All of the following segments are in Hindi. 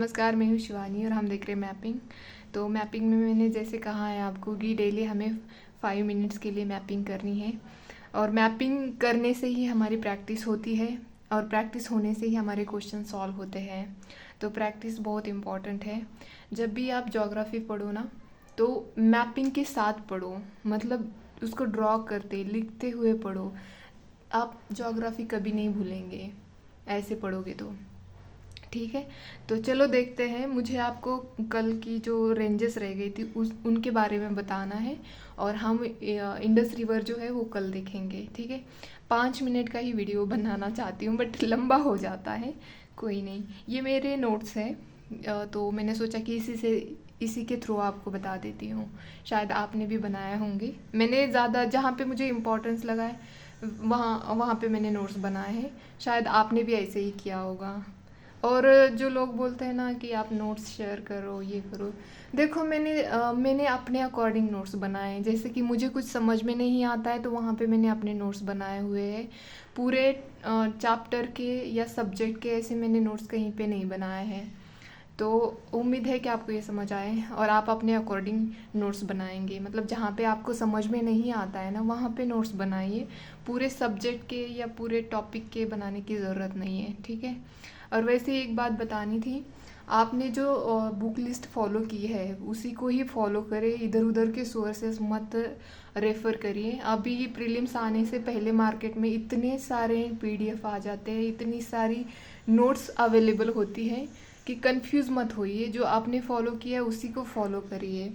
नमस्कार, मैं हूँ शिवानी और हम देख रहे हैं मैपिंग। तो मैपिंग में मैंने जैसे कहा है आपको कि डेली हमें 5 मिनट्स के लिए मैपिंग करनी है और मैपिंग करने से ही हमारी प्रैक्टिस होती है और प्रैक्टिस होने से ही हमारे क्वेश्चन सॉल्व होते हैं। तो प्रैक्टिस बहुत इम्पॉर्टेंट है। जब भी आप ज्योग्राफी पढ़ो ना तो मैपिंग के साथ पढ़ो, मतलब उसको ड्रॉ करते लिखते हुए पढ़ो। आप ज्योग्राफी कभी नहीं भूलेंगे ऐसे पढ़ोगे तो। ठीक है, तो चलो देखते हैं। मुझे आपको कल की जो रेंजेस रह गई थी उनके बारे में बताना है और हम इंडस रिवर जो है वो कल देखेंगे। ठीक है, 5 मिनट का ही वीडियो बनाना चाहती हूँ बट लंबा हो जाता है, कोई नहीं। ये मेरे नोट्स है, तो मैंने सोचा कि इसी के थ्रू आपको बता देती हूँ। शायद आपने भी बनाए होंगे। मैंने ज़्यादा जहाँ पे मुझे इम्पोर्टेंस लगा है वहाँ वहाँ पे मैंने नोट्स बनाए हैं। शायद आपने भी ऐसे ही किया होगा। और जो लोग बोलते हैं ना कि आप नोट्स शेयर करो, ये करो, देखो मैंने अपने अकॉर्डिंग नोट्स बनाए हैं। जैसे कि मुझे कुछ समझ में नहीं आता है तो वहाँ पे मैंने अपने नोट्स बनाए हुए हैं। पूरे चैप्टर के या सब्जेक्ट के ऐसे मैंने नोट्स कहीं पे नहीं बनाए हैं। तो उम्मीद है कि आपको ये समझ आए और आप अपने अकॉर्डिंग नोट्स बनाएंगे। मतलब जहाँ पे आपको समझ में नहीं आता है ना वहाँ पे नोट्स बनाइए। पूरे सब्जेक्ट के या पूरे टॉपिक के बनाने की ज़रूरत नहीं है। ठीक है, और वैसे एक बात बतानी थी, आपने जो बुक लिस्ट फॉलो की है उसी को ही फॉलो करें। इधर उधर के सोर्सेस मत रेफ़र करिए। अभी प्रीलिम्स आने से पहले मार्केट में इतने सारे पीडीएफ आ जाते हैं, इतनी सारी नोट्स अवेलेबल होती है कि कंफ्यूज मत होइए। जो आपने फॉलो किया है उसी को फॉलो करिए।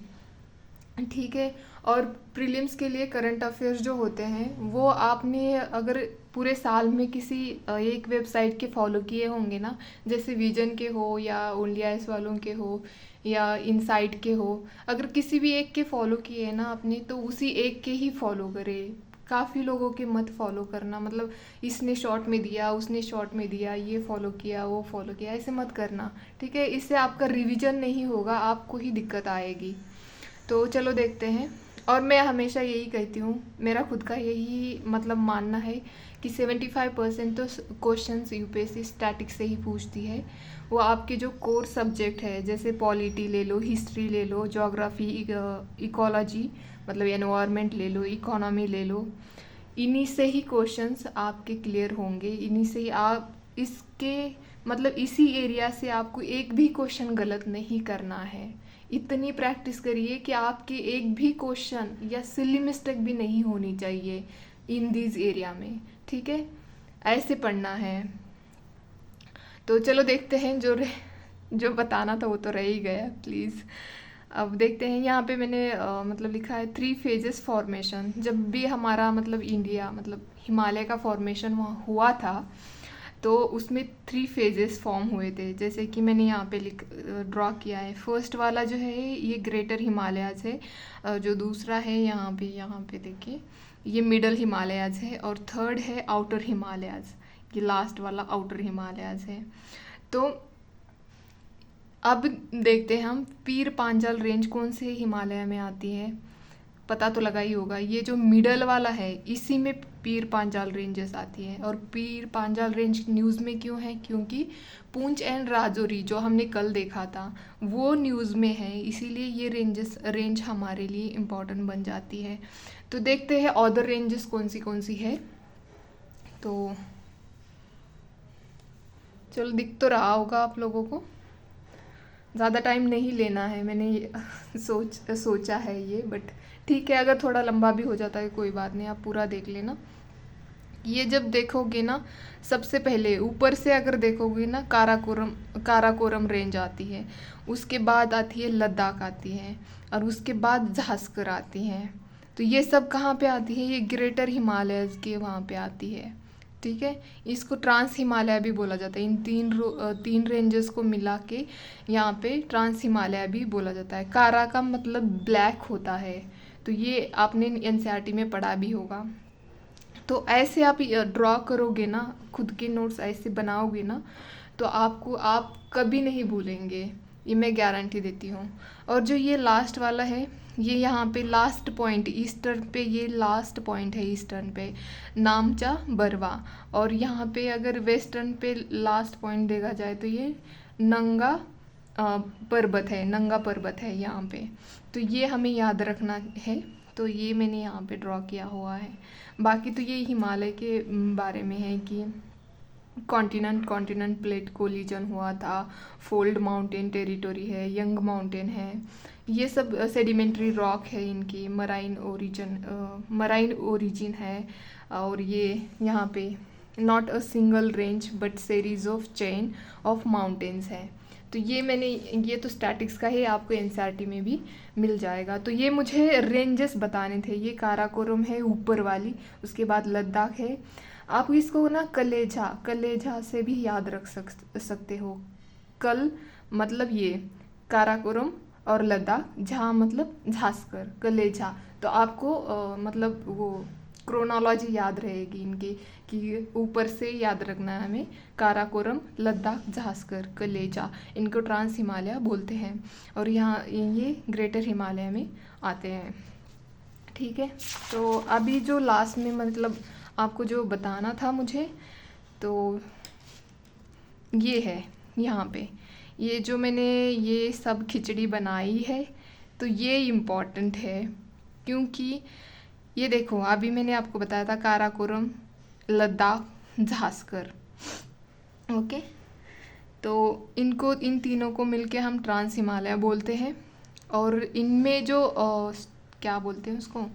ठीक है, और प्रीलिम्स के लिए करंट अफेयर्स जो होते हैं वो आपने अगर पूरे साल में किसी एक वेबसाइट के फॉलो किए होंगे ना, जैसे विजन के हो या ओनली आइस वालों के हो या इनसाइट के हो, अगर किसी भी एक के फॉलो किए हैं ना आपने तो उसी एक के ही फॉलो करें। काफ़ी लोगों के मत फॉलो करना, मतलब इसने शॉर्ट में दिया उसने शॉर्ट में दिया, ये फॉलो किया वो फॉलो किया, ऐसे मत करना। ठीक है, इससे आपका रिवीजन नहीं होगा, आपको ही दिक्कत आएगी। तो चलो देखते हैं। और मैं हमेशा यही कहती हूँ, मेरा खुद का यही मतलब मानना है कि 75% तो क्वेश्चंस यूपीएससी स्टैटिक से ही पूछती है। वो आपके जो कोर सब्जेक्ट है, जैसे पॉलिटी ले लो, हिस्ट्री ले लो, ज्योग्राफी, इकोलॉजी मतलब एनवायरनमेंट ले लो, इकोनॉमी ले लो, इन्हीं से ही क्वेश्चंस आपके क्लियर होंगे। इन्हीं से ही आप इसके मतलब इसी एरिया से आपको एक भी क्वेश्चन गलत नहीं करना है। इतनी प्रैक्टिस करिए कि आपके एक भी क्वेश्चन या सिली मिस्टेक भी नहीं होनी चाहिए इन दिस एरिया में। ठीक है, ऐसे पढ़ना है। तो चलो देखते हैं। जो बताना था वो तो रह ही गया, प्लीज़। अब देखते हैं। यहाँ पे मैंने मतलब लिखा है 3 फेजेस फॉर्मेशन। जब भी हमारा मतलब इंडिया मतलब हिमालय का फॉर्मेशन वहाँ हुआ था तो उसमें 3 फेजेस फॉर्म हुए थे। जैसे कि मैंने यहाँ पे ड्रॉ किया है। फर्स्ट वाला जो है ये ग्रेटर हिमालयाज है, जो दूसरा है यहाँ पे देखिए ये मिडल हिमालयाज है, और थर्ड है आउटर हिमालयाज। ये लास्ट वाला आउटर हिमालयाज है। तो अब देखते हैं हम पीर पांजाल रेंज कौन से हिमालय में आती है। पता तो लगा ही होगा, ये जो मिडल वाला है इसी में पीर पांजाल रेंजेस आती है। और पीर पांजाल रेंज न्यूज़ में क्यों है? क्योंकि पूंछ एंड राजौरी जो हमने कल देखा था वो न्यूज़ में है, इसीलिए ये रेंज हमारे लिए इम्पोर्टेंट बन जाती है। तो देखते हैं अदर रेंजेस कौन सी है। तो चलो दिख तो रहा होगा आप लोगों को, ज़्यादा टाइम नहीं लेना है, मैंने सोचा है ये। बट ठीक है, अगर थोड़ा लंबा भी हो जाता है कोई बात नहीं, आप पूरा देख लेना। ये जब देखोगे ना, सबसे पहले ऊपर से अगर देखोगे ना काराकोरम रेंज आती है, उसके बाद आती है लद्दाख आती है, और उसके बाद झांस्कर आती है। तो ये सब कहाँ पे आती है? ये ग्रेटर हिमालयस के वहाँ पे आती है। ठीक है, इसको ट्रांस हिमालय भी बोला जाता है। इन तीन रेंजेस को मिला के यहाँ पे ट्रांस हिमालय भी बोला जाता है। कारा का मतलब ब्लैक होता है, तो ये आपने एनसीईआरटी में पढ़ा भी होगा। तो ऐसे आप ड्रॉ करोगे ना, खुद के नोट्स ऐसे बनाओगे ना, तो आप कभी नहीं भूलेंगे, ये मैं गारंटी देती हूँ। और जो ये लास्ट वाला है, ये यहाँ पे लास्ट पॉइंट ईस्टर्न पे, ये लास्ट पॉइंट है ईस्टर्न पे, नामचा बरवा। और यहाँ पे अगर वेस्टर्न पे लास्ट पॉइंट देखा जाए तो ये नंगा पर्वत है, नंगा पर्वत है यहाँ पे। तो ये हमें याद रखना है, तो ये मैंने यहाँ पे ड्रॉ किया हुआ है। बाकी तो ये हिमालय के बारे में है कि कॉन्टिनेंट प्लेट कोलिजन हुआ था, फोल्ड माउंटेन टेरिटोरी है, यंग माउंटेन है, ये सब सेडिमेंट्री रॉक है, इनकी मराइन ओरिजिन है। और ये यहाँ पे not a single range but series of chain of mountains है। तो ये तो स्टैटिक्स का है, आपको एनसीईआरटी में भी मिल जाएगा। तो ये मुझे रेंजेस बताने थे। ये काराकोरम है ऊपर वाली, उसके बाद लद्दाख है। आप इसको ना कलेजा से भी याद रख सकते हो। कल मतलब ये काराकोरम और लद्दाख, झा मतलब झांसकर, कलेजा। तो आपको मतलब वो क्रोनोलॉजी याद रहेगी इनकी, कि ऊपर से याद रखना है हमें। काराकोरम, लद्दाख, झांसकर, कलेजा, इनको ट्रांस हिमालय बोलते हैं। और यहाँ ये ग्रेटर हिमालय में आते हैं। ठीक है, तो अभी जो लास्ट में मतलब आपको जो बताना था मुझे, तो ये है यहाँ पे, ये जो मैंने ये सब खिचड़ी बनाई है, तो ये इम्पॉर्टेंट है। क्योंकि ये देखो, अभी मैंने आपको बताया था काराकोरम, लद्दाख, झांसकर, ओके। तो इन तीनों को मिलके हम ट्रांस हिमालय बोलते हैं। और इनमें जो क्या बोलते हैं उसको,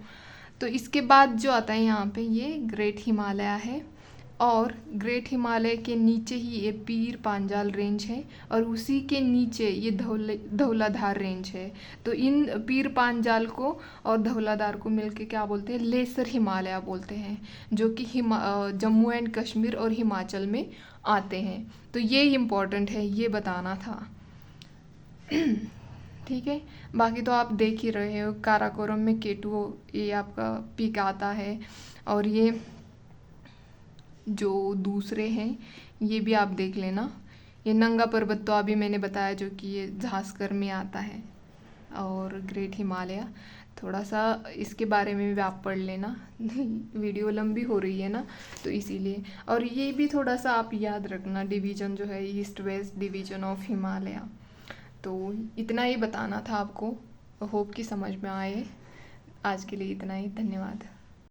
तो इसके बाद जो आता है यहाँ पे, ये ग्रेट हिमालय है। और ग्रेट हिमालय के नीचे ही ये पीर पांजाल रेंज है, और उसी के नीचे ये धौलाधार रेंज है। तो इन पीर पांजाल को और धौलाधार को मिलके क्या बोलते हैं, लेसर हिमालय बोलते हैं, जो कि जम्मू एंड कश्मीर और हिमाचल में आते हैं। तो ये इम्पोर्टेंट है, ये बताना था। ठीक है, बाकी तो आप देख ही रहे हो, काराकोरम में K2 ये आपका पीक आता है। और ये जो दूसरे हैं ये भी आप देख लेना। ये नंगा पर्वत तो अभी मैंने बताया, जो कि ये झांसकर में आता है। और ग्रेट हिमालय, थोड़ा सा इसके बारे में भी आप पढ़ लेना। वीडियो लंबी हो रही है ना, तो इसीलिए। और ये भी थोड़ा सा आप याद रखना, डिवीज़न जो है, east west division of Himalaya. तो इतना ही बताना था आपको, होप कि समझ में आए। आज के लिए इतना ही, धन्यवाद।